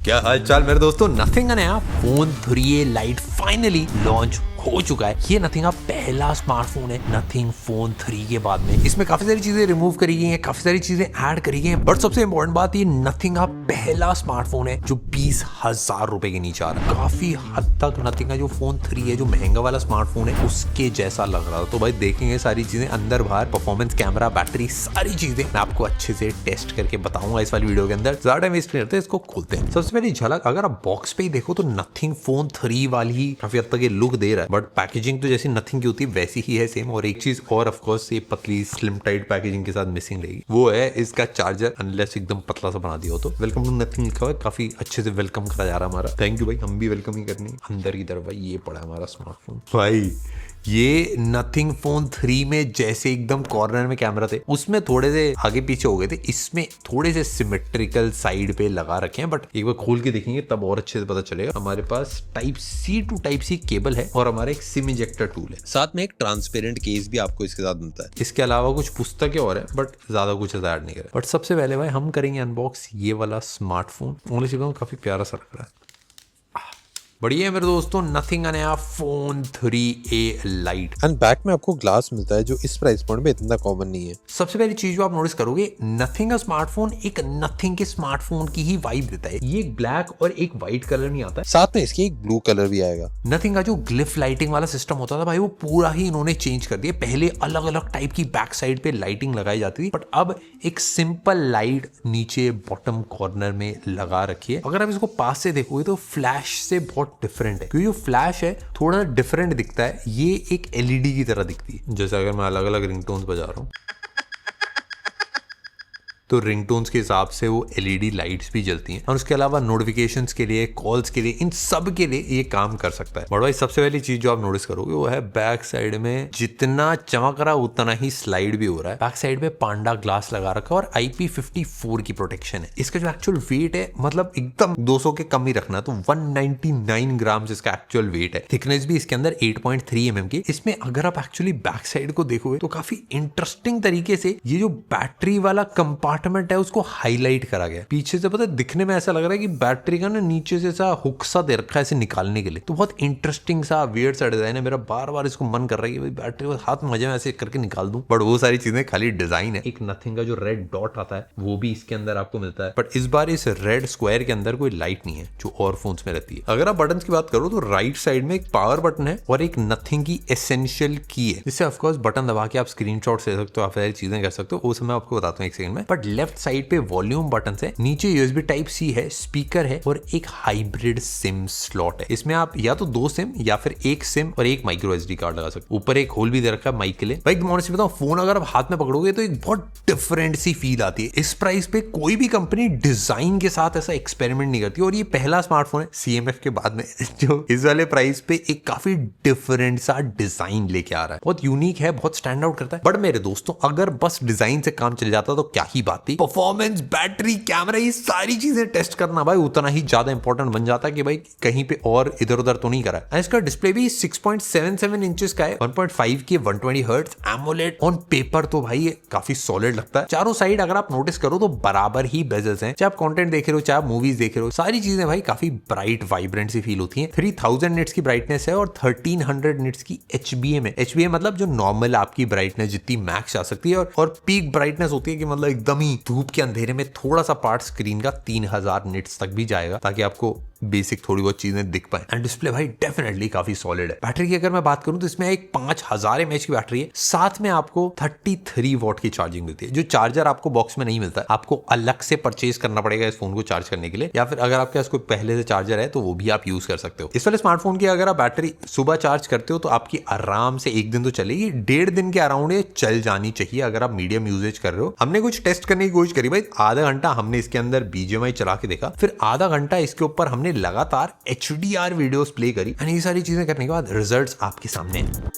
क्या हाल चाल मेरे दोस्तों। नथिंग का नया phone 3A light finally launch हो चुका है। ये नथिंग का पहला स्मार्टफोन है नथिंग फोन 3 के बाद में। इसमें काफी सारी चीजें रिमूव करी गई हैं, काफी सारी चीजें ऐड करी गई हैं, बट सबसे इंपॉर्टेंट बात ये नथिंग का पहला स्मार्टफोन है जो 20,000 रुपए के नीचे आ रहा है। काफी हद तक नथिंग का जो फोन 3 है, जो महंगा वाला स्मार्टफोन है, उसके जैसा लग रहा था। तो भाई देखेंगे सारी चीजें अंदर बाहर, परफॉर्मेंस, कैमरा, बैटरी, सारी चीजें मैं आपको अच्छे से टेस्ट करके बताऊंगा इस वाली वीडियो के अंदर। ज्यादा वेस्ट नहीं करते, इसको खोलते हैं। सबसे पहली झलक अगर आप बॉक्स पे ही देखो तो नथिंग फोन 3 वाली ही काफी हद तक ये लुक दे रहा है, बट पैकेजिंग तो जैसी नथिंग की होती है वैसी ही है सेम। और एक चीज और ऑफ कोर्स ये पतली स्लिम टाइट पैकेजिंग के साथ मिसिंग रहेगी, वो है इसका चार्जर, अनलेस एकदम पतला सा बना दिया हो तो। वेलकम टू नथिंग लिखा हुआ है, काफी अच्छे से वेलकम करा जा रहा है हमारा। थैंक यू भाई, हम भी वेलकम ही करनी। अंदर की तरफ भाई ये पड़ा है हमारा स्मार्टफोन। भाई ये नथिंग फोन 3 में जैसे एकदम कॉर्नर में कैमरा थे उसमें थोड़े से आगे पीछे हो गए थे, इसमें थोड़े से सिमेट्रिकल साइड पे लगा रखे हैं, बट एक बार खोल के देखेंगे तब और अच्छे से पता चलेगा। हमारे पास type C to type C cable है और हमारा एक सिम इजेक्टर टूल है, साथ में एक ट्रांसपेरेंट केस भी आपको इसके साथ मिलता है। इसके अलावा कुछ पुस्तकें और है, बट ज्यादा कुछ ऐड नहीं करे। बट सबसे पहले भाई हम करेंगे अनबॉक्स ये वाला स्मार्टफोन। काफी प्यारा सा लग रहा है, बढ़िया है मेरे दोस्तों। नथिंग का नया phone 3A light and back में आपको ग्लास मिलता है जो इस प्राइस पॉइंट में इतना कॉमन नहीं है। सबसे पहली चीज जो आप नोटिस करोगे, नथिंग का स्मार्टफोन एक नथिंग के स्मार्टफोन की ही वाइब देता है। ये एक ब्लैक और एक व्हाइट कलर नहीं आता है, साथ में इसकी एक ब्लू कलर भी आएगा। नथिंग का जो ग्लिफ लाइटिंग वाला सिस्टम होता था भाई, वो पूरा ही इन्होंने चेंज कर दिया। पहले अलग अलग टाइप की बैक साइड पे लाइटिंग लगाई जाती थी, बट अब एक सिंपल लाइट नीचे बॉटम कॉर्नर में लगा रखी है। अगर आप इसको पास से देखोगे तो फ्लैश से बहुत डिफरेंट है, क्योंकि जो फ्लैश है थोड़ा डिफरेंट दिखता है। ये एक एलईडी की तरह दिखती है। जैसे अगर मैं अलग अलग रिंगटोन्स बजा रहा हूँ तो रिंगटोन्स के हिसाब से वो एलईडी लाइट्स भी जलती हैं। और उसके अलावा नोटिफिकेशंस के लिए, कॉल्स के लिए, इन सब के लिए ये काम कर सकता है। बट भाई सबसे पहली चीज जो आप नोटिस करोगे वो है बैक साइड में जितना चमक रहा उतना ही स्लाइड भी हो रहा है। बैक साइड में पांडा ग्लास लगा रखा है और IP54 की प्रोटेक्शन है। इसका जो एक्चुअल वेट है, मतलब एकदम 200 के कम ही रखना, तो 199 ग्राम इसका एक्चुअल वेट है। थिकनेस भी इसके अंदर 8.3 mm की। इसमें अगर आप एक्चुअली बैक साइड को देखोगे तो काफी इंटरेस्टिंग तरीके से ये जो बैटरी वाला कंपार्टमेंट है उसको हाईलाइट करा गया। पीछे से पता है दिखने में ऐसा लग रहा है कि बैटरी का ना नीचे से सा हुक सा दे रखा है इसे निकालने के लिए। तो बहुत इंटरेस्टिंग सा वियर्ड सा डिजाइन है। मेरा बार बार इसको मन कर रहा है कि भाई बैटरी को हाथ मजे में ऐसे करके निकाल दूं, बट वो सारी चीजें खाली डिजाइन है। एक नथिंग का जो रेड डॉट आता है वो भी इसके अंदर आपको मिलता है, बट इस बार इस रेड स्क्वायर के अंदर कोई लाइट नहीं है जो और फोन्स में रहती है। अगर आप बटन की बात करो तो राइट साइड में एक पावर बटन है और एक नथिंग की एसेंशियल की है, जिससे ऑफकोर्स बटन दबा के आप स्क्रीनशॉट ले सकते हो, आप सारी चीजें कर सकते हो। वो सब मैं आपको बताता हूँ एक सेकंड में। बट लेफ्ट साइड पे वॉल्यूम बटन है, नीचे USB टाइप C है, स्पीकर है और एक हाइब्रिड सिम स्लॉट है। इसमें आप या तो 2 सिम या फिर एक सिम और एक माइक्रो SD कार्ड लगा सकते हो। ऊपर एक होल भी दे रखा है माइक के लिए। भाई ऑनेस्टली बताऊं, फोन अगर आप हाथ में पकड़ोगे तो एक बहुत डिफरेंट सी फील आती है। इस प्राइस पे कोई भी कंपनी डिजाइन के साथ ऐसा एक्सपेरिमेंट नहीं करती, और ये पहला स्मार्टफोन है CMF के बाद में जो इस वाले प्राइस पे एक काफी डिफरेंट सा डिजाइन लेके आ रहा है। बहुत यूनिक है, बहुत स्टैंड आउट करता है। बट मेरे दोस्तों अगर बस डिजाइन से काम चल जाता तो क्या ही बात थी। परफॉर्मेंस, बैटरी, कैमरा, ये सारी चीजें टेस्ट करना भाई उतना ही ज्यादा इंपॉर्टेंट बन जाता है कि भाई कहीं पे और इधर उधर तो नहीं करा है। इसका डिस्प्ले भी 6.77 इंचेस का है, 1.5 की 120 हर्ट्ज एमोलेड। ऑन पेपर तो भाई ये काफी सॉलिड लगता है। चारों साइड अगर आप नोटिस करो तो बराबर ही बेजल्स हैं, चाहे आप कंटेंट देख रहे हो, चाहे आप मूवीज देख रहे हो, सारी चीजें भाई काफी ब्राइट, वाइब्रेंट सी फील होती हैं। 3000 निट्स की ब्राइटनेस है और 1300 निट्स की HBM है। HBM मतलब जो नॉर्मल आपकी ब्राइटनेस जितनी मैक्स आ सकती है, और पीक ब्राइटनेस होती है कि मतलब एकदम ही धूप के अंधेरे में थोड़ा सा पार्ट स्क्रीन का 3000 निट्स तक भी जाएगा, ताकि आपको बेसिक थोड़ी बहुत चीजें दिख पाए। एंड डिस्प्ले भाई डेफिनेटली काफी सॉलिड है। बैटरी की अगर मैं बात करूं तो इसमें एक 5000 mAh की बैटरी है, साथ में आपको 33 वॉट की चार्जिंग मिलती है। जो चार्जर आपको बॉक्स में नहीं मिलता है, आपको अलग से परचेज करना पड़ेगा इस फोन को चार्ज करने के लिए, या फिर अगर आपके पास कोई पहले से चार्जर है तो वो भी आप यूज कर सकते हो। इस वाले स्मार्टफोन की अगर आप बैटरी सुबह चार्ज करते हो तो आपकी आराम से 1 दिन तो चलेगी, 1.5 दिन के अराउंड ये चल जानी चाहिए अगर आप मीडियम यूजेज कर रहे हो। हमने कुछ टेस्ट करने की कोशिश करी भाई, आधा घंटा हमने इसके अंदर BGMI चला के देखा, फिर आधा घंटा इसके ऊपर हमने लगातार HDR वीडियोस प्ले करी, एंड ये सारी चीजें करने के बाद रिजल्ट्स आपके सामने हैं।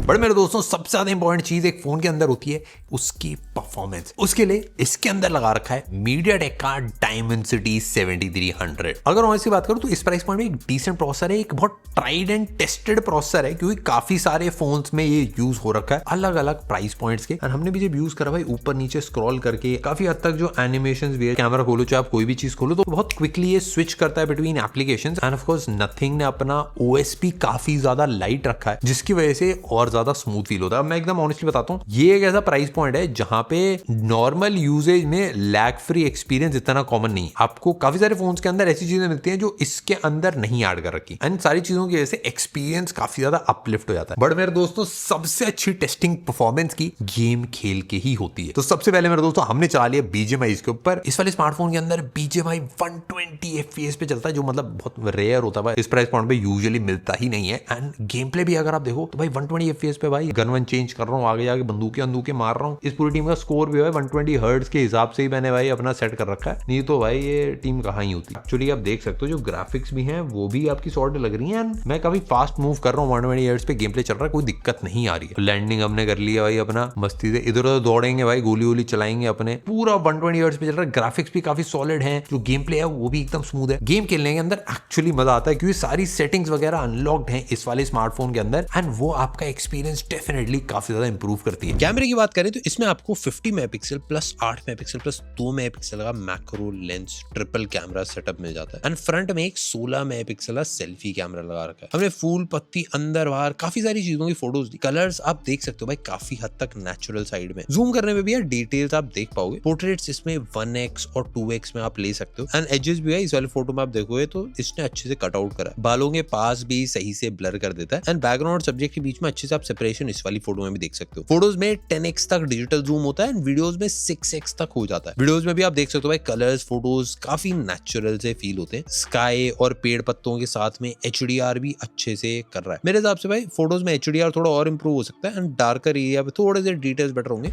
बट मेरे दोस्तों सबसे ज्यादा इंपॉर्टेंट चीज एक फोन के अंदर होती है उसकी परफॉर्मेंस। उसके लिए इसके अंदर लगा रखा है मीडियाटेक का डायमेंसिटी 7300। अगर ऑनेस्टली बात करूं तो इस प्राइस पॉइंट में एक डिसेंट प्रोसेसर है, एक बहुत ट्राइड एंड टेस्टेड प्रोसेसर है, क्योंकि काफी सारे फोन्स में ये यूज हो रखा है अलग अलग प्राइस पॉइंट्स के। और हमने भी जब यूज करा भाई ऊपर नीचे स्क्रॉल करके काफी हद तक जो एनिमेशंस भी है, कैमरा खोलो चाहे आप कोई भी चीज खोलो तो बहुत क्विकली ये स्विच करता है between applications. End of course nothing ने अपना ओएसपी काफी ज्यादा लाइट रखा है जिसकी वजह से और ज्यादा स्मूथ फील होता है। मैं एकदम ऑनेस्टली बताता हूँ, ये एक ऐसा प्राइस पॉइंट है जहां पे नॉर्मल यूजेज में लैग फ्री एक्सपीरियंस इतना कॉमन नहीं है। आपको काफी सारे फोन्स के अंदर ऐसी चीजें मिलती हैं जो इसके अंदर नहीं ऐड कर रखी, एंड सारी चीजों की वजह से एक्सपीरियंस काफी ज्यादा अपलिफ्ट हो जाता है। बट मेरे दोस्तों सबसे अच्छी टेस्टिंग परफॉर्मेंस की गेम खेल के ही होती है। तो सबसे पहले मेरे दोस्तों हमने चला लिया BGMI इसके ऊपर। इस वाले स्मार्टफोन के अंदर BGMI 120 FPS पे चलता है, जो मतलब बहुत रेयर होता है, इस प्राइस पॉइंट पे यूजुअली मिलता ही नहीं है। एंड गेम प्ले भी अगर आप देखो तो भाई 120 FPS पे भाई गन वन चेंज कर रहा हूँ, आगे जाके बंदूकें मार रहा हूँ। इस पूरी टीम का स्कोर भी है 120 हर्ट्ज के हिसाब से ही मैंने भाई अपना सेट कर रखा है, नहीं तो भाई ये टीम कहाँ ही होती। एक्चुअली आप देख सकते हो जो ग्राफिक्स भी हैं वो भी आपकी सॉर्ट लग रही है, एंड मैं काफी फास्ट मूव कर रहा हूँ, 120 हर्ट्ज पे गेम प्ले चल रहा है, कोई दिक्कत नहीं आ रही है। लैंडिंग हमने कर लिया भाई अपना मस्ती से, इधर उधर दौड़ेंगे भाई, गोली चलाएंगे अपने, पूरा 120 हर्ट्ज पे चल रहा है। ग्राफिक्स भी काफी सॉलिड है, जो गेम प्ले है वो भी एकदम स्मूथ है। गेम खेलने के अंदर एक्चुअली मजा आता है क्योंकि सारी सेटिंग्स वगैरह अनलॉक्ड हैं इस वाले स्मार्टफोन के अंदर, एंड वो आपका एक्सपीरियंस डेफिनेटली काफी ज्यादा इंप्रूव करती है। कैमरे की बात करें तो इसमें आपको 50 megapixel plus 8 megapixel plus 2 megapixel का macro lens triple camera setup मिल जाता है, एंड फ्रंट में एक 16 मेगापिक्सल का सेल्फी कैमरा लगा रखा है। हमने फूल पत्ती अंदर बाहर काफी सारी चीजों की फोटोज दी। कलर्स आप देख सकते हो भाई काफी हद तक नेचुरल साइड में, जूम करने में भी यार डिटेल्स आप देख पाओगे। पोर्ट्रेट्स इसमें 1x और 2x में आप ले सकते हो, एंड एजेस भी है इस वाले फोटो में आप देखोगे तो इसने अच्छे से कट आउट करा है। बालों के पास भी सही से ब्लर कर देता है, एंड बैकग्राउंड और सब्जेक्ट के बीच में अच्छे से आप सेपरेशन इस वाली फोटो में भी देख सकते हो। फोटोज में 10x तक डिजिटल जूम होता है, एंड वीडियोस में 6x तक हो जाता है। वीडियोस में भी आप देख सकते हो भाई कलर्स फोटोज काफी नेचुरल से फील होते हैं। स्काई और पेड़ पत्तों के साथ में HDR भी अच्छे से कर रहा है। मेरे हिसाब से भाई फोटोज में HDR थोड़ा और इंप्रूव हो सकता है, एंड डार्कर एरिया पे थोड़े से डिटेल्स बेटर होंगे।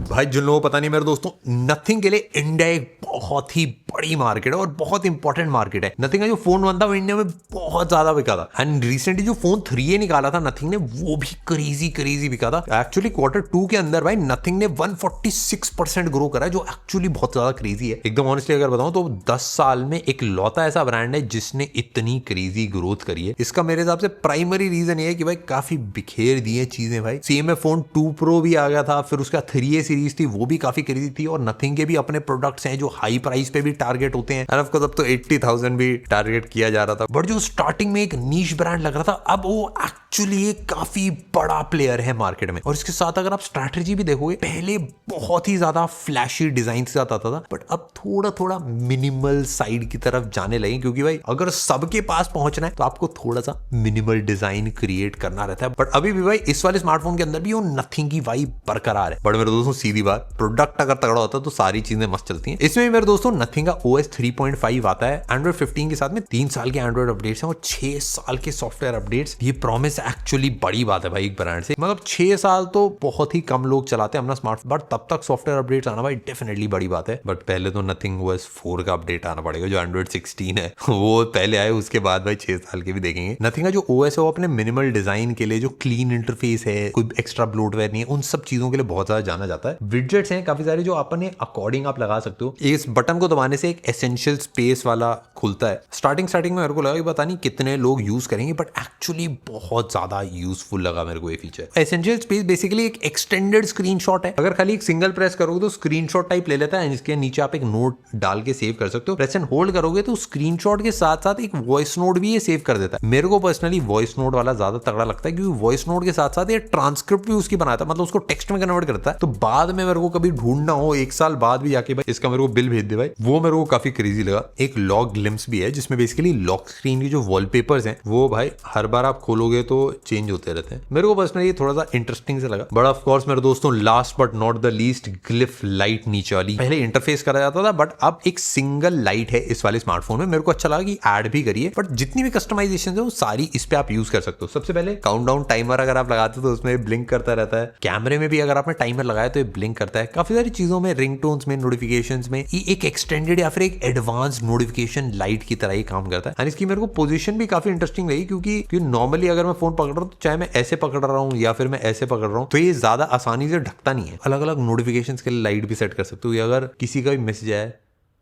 भाई जिन लोगों को पता नहीं मेरे दोस्तों, नथिंग के लिए इंडिया एक बहुत ही बड़ी मार्केट है और बहुत इंपॉर्टेंट मार्केट है। नथिंग का जो फोन बनता वो इंडिया में बहुत ज्यादा बिका था, एंड रिसेंटली जो फोन 3A निकाला था नथिंग ने वो भी क्रेजी बिका था। एक्चुअली Q2 के अंदर भाई नथिंग ने 146% ग्रो करा है, जो एक्चुअली बहुत ज्यादा क्रेजी है। एकदम ऑनेस्टली अगर बताऊं तो 10 साल में एक लौता ऐसा ब्रांड है जिसने इतनी क्रेजी ग्रोथ करी है। इसका मेरे हिसाब से प्राइमरी रीजन ये है कि भाई काफी बिखेर दी है चीजें। भाई सेम है फोन 2 Pro भी आ गया था, फिर उसका 3A सीरीज थी वो भी काफी क्रेजी थी, और नथिंग के भी अपने प्रोडक्ट्स हैं जो हाई प्राइस पे भी टारगेट होते हैं। ऑफ कोर्स अब तो 80,000 भी टारगेट किया जा रहा था, बट जो स्टार्टिंग में एक नीश ब्रांड लग रहा था अब वो एक्चुअली एक काफी बड़ा प्लेयर है मार्केट में। और इसके साथ अगर आप स्ट्रैटेजी भी देखोगे, पहले बहुत ही ज्यादा फ्लैशी डिजाइन के साथ आता था, बट अब थोड़ा मिनिमल साइड की तरफ जाने लगे, क्योंकि भाई अगर सबके पास पहुंचना है तो आपको थोड़ा सा मिनिमल डिजाइन क्रिएट करना रहता है। बट अभी भी भाई इस वाले स्मार्टफोन के अंदर भी वो नथिंग की वाइब बरकरार है। बट मेरे दोस्तों सीधी बात, प्रोडक्ट अगर तगड़ा होता है तो सारी चीजें मस्त चलती हैं। इसमें मेरे दोस्तों नथिंग का OS 3.5 आता है, Android 15 के साथ में 3 साल के एंड्रॉइड अपडेट्स हैं और 6 साल के सॉफ्टवेयर अपडेट्स। ये प्रॉमिस एक्चुअली बड़ी बात है भाई एक ब्रांड से। मतलब 6 साल तो बहुत ही कम लोग चलाते हैं अपना स्मार्टफोन, बट तब तक सॉफ्टवेयर अपडेट्स आना भाई डेफिनेटली बड़ी बात है। बट पहले तो नथिंग OS 4 का अपडेट आना पड़ेगा, जो Android 16 है वो पहले आए, उसके बाद भाई 6 साल के भी देखेंगे। नथिंग का जो OS है वो अपने मिनिमल डिजाइन के लिए, जो क्लीन इंटरफेस है, कोई एक्स्ट्रा ब्लोटवेयर नहीं है, उन सब चीजों के लिए बहुत ज्यादा जाना जाता है। विडजेट्स हैं काफी सारे जो अपने अकॉर्डिंग आप लगा सकते हो। इस बटन को दबाने से एक एसेंशियल स्पेस वाला खुलता है। स्टार्टिंग में मेरे को लगा कि पता नहीं कितने लोग यूज करेंगे, बट एक्चुअली बहुत ज्यादा यूजफुल लगा मेरे को ये फीचर। एसेंशियल स्पेस बेसिकली एक एक्सटेंडेड स्क्रीनशॉट है। अगर खाली एक सिंगल प्रेस करोगे तो स्क्रीनशॉट टाइप ले लेता है, जिसके नीचे आप एक नोट डाल के सेव कर सकते हो। प्रेस एंड होल्ड करोगे तो स्क्रीनशॉट के साथ साथ एक वॉइस नोट भी ये सेव कर देता है। मेरे को पर्सनली वॉइस नोट वाला ज्यादा तगड़ा लगता है, क्योंकि वॉइस नोट के साथ साथ ये ट्रांसक्रिप्ट भी उसकी बनाता है, मतलब उसको टेक्स्ट में कन्वर्ट करता है। तो बाद में मेरे को कभी ढूंढना हो 1 साल बाद भी जाके भाई इसका मेरे को बिल भेज दे भाई, वो मेरे को काफी क्रेजी लगा। एक लॉक ग्लिम्स भी है जिसमें बेसिकली लॉक स्क्रीन की जो वॉलपेपर्स हैं वो भाई हर बार आप खोलोगे तो चेंज होते रहते हैं। मेरे को पर्सनली थोड़ा सा इंटरेस्टिंग से लगा। बट ऑफ कोर्स मेरे दोस्तों last but not the least, glyph light नीचे वाली। पहले इंटरफेस करा जाता था, बट अब एक सिंगल लाइट है इस वाले स्मार्टफोन में। मेरे को अच्छा लगा कि ऐड भी करिए, बट जितनी भी कस्टमाइजेशन है वो सारी इस पे आप यूज कर सकते हो। सबसे पहले काउंटडाउन टाइमर अगर आप लगाते हो तो उसमें ब्लिंक करता रहता है। कैमरे में भी अगर आपने टाइमर लगाया तो ये ब्लिंक करता है। काफी सारी चीजों में, रिंगटोन्स में, नोटिफिकेशंस में ये एक एक्सटेंडेड या फिर एक एडवांस नोटिफिकेशन लाइट की तरह ही काम करता है। और इसकी मेरे को पोजीशन भी काफी इंटरेस्टिंग लगी, क्योंकि नॉर्मली अगर मैं फोन पकड़ रहा हूँ तो चाहे मैं ऐसे पकड़ रहा हूँ या फिर मैं ऐसे पकड़ रहा हूँ तो ये ज्यादा आसानी से ढकता नहीं है। अलग अलग नोटिफिकेशंस के लिए लाइट भी सेट कर सकते हो। अगर किसी का भी मैसेज आए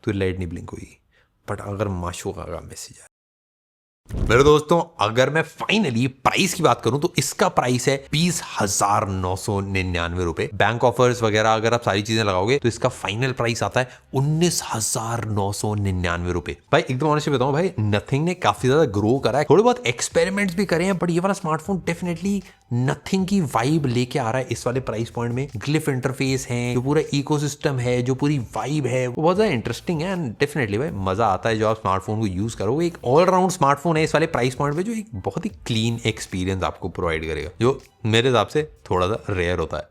तो लाइट नहीं ब्लिंक होगी, बट अगर माशूका का मैसेज आए। मेरे दोस्तों, अगर मैं फाइनली प्राइस की बात करूं तो इसका प्राइस है 20,999 रुपए। बैंक ऑफर्स वगैरह अगर आप सारी चीजें लगाओगे तो इसका फाइनल प्राइस आता है 19,999 रुपए। भाई एकदम ऑनेस्टली बताऊं भाई, नथिंग ने काफी ज्यादा ग्रो करा है, थोड़े बहुत एक्सपेरिमेंट्स भी करे हैं, बट ये वाला स्मार्टफोन डेफिनेटली नथिंग की वाइब लेके आ रहा है इस वाले प्राइस पॉइंट में। ग्लिफ इंटरफेस है, जो पूरा इकोसिस्टम है, जो पूरी वाइब है, वो बहुत ज्यादा इंटरेस्टिंग है एंड डेफिनेटली भाई मजा आता है जो आप स्मार्टफोन को यूज करोगे। एक ऑलराउंड स्मार्टफोन है इस वाले प्राइस पॉइंट पे, जो एक बहुत ही क्लीन एक्सपीरियंस आपको प्रोवाइड करेगा, जो मेरे हिसाब से थोड़ा सा रेयर होता है।